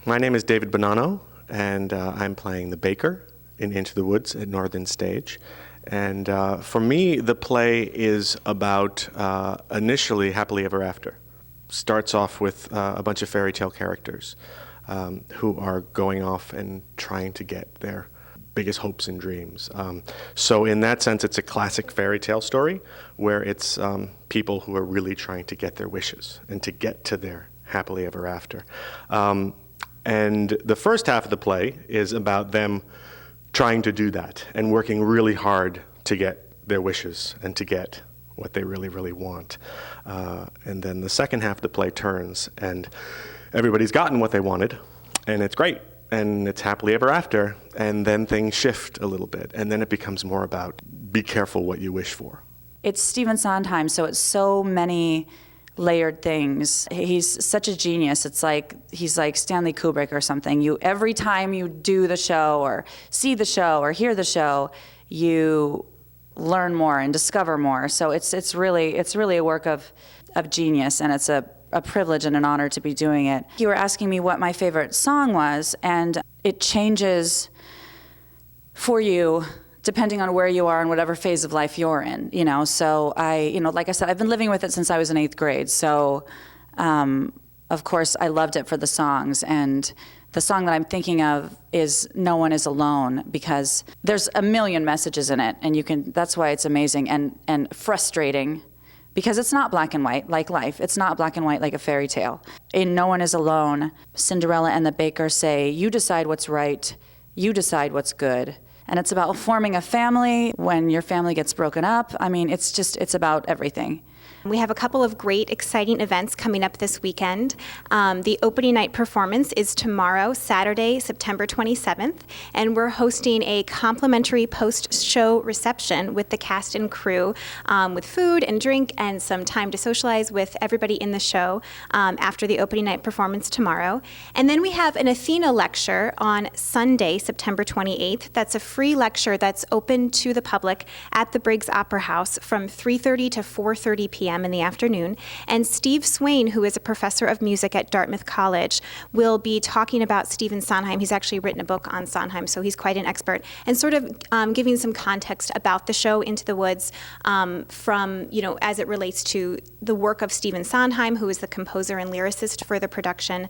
My name is David Bonanno, and I'm playing the baker in Into the Woods at Northern Stage. And for me, the play is about initially Happily Ever After. Starts off with a bunch of fairy tale characters who are going off and trying to get their biggest hopes and dreams. So in that sense, it's a classic fairy tale story where it's people who are really trying to get their wishes and to get to their happily ever after. And the first half of the play is about them trying to do that and working really hard to get their wishes and to get what they really, really want. And then the second half of the play turns and everybody's gotten what they wanted and it's great and it's happily ever after, and then things shift a little bit and then it becomes more about be careful what you wish for. It's Stephen Sondheim, so it's so many layered things. He's such a genius. It's like he's like Stanley Kubrick or something. Every time you do the show or see the show or hear the show, you learn more and discover more. So it's really a work of genius, and it's a privilege and an honor to be doing it. You were asking me what my favorite song was, and it changes for you depending on where you are and whatever phase of life you're in, So like I said, I've been living with it since I was in 8th grade. So, of course, I loved it for the songs. And the song that I'm thinking of is No One Is Alone, because there's a million messages in it. And that's why it's amazing and frustrating, because it's not black and white like life. It's not black and white like a fairy tale. In No One Is Alone, Cinderella and the baker say, you decide what's right, you decide what's good. And it's about forming a family when your family gets broken up. I mean, it's about everything. We have a couple of great, exciting events coming up this weekend. The opening night performance is tomorrow, Saturday, September 27th, and we're hosting a complimentary post-show reception with the cast and crew, with food and drink and some time to socialize with everybody in the show after the opening night performance tomorrow. And then we have an Athena lecture on Sunday, September 28th. That's a free lecture that's open to the public at the Briggs Opera House from 3:30 to 4:30 p.m. in the afternoon. And Steve Swain, who is a professor of music at Dartmouth College, will be talking about Stephen Sondheim. He's actually written a book on Sondheim, so he's quite an expert, and sort of giving some context about the show Into the Woods from, as it relates to the work of Stephen Sondheim, who is the composer and lyricist for the production.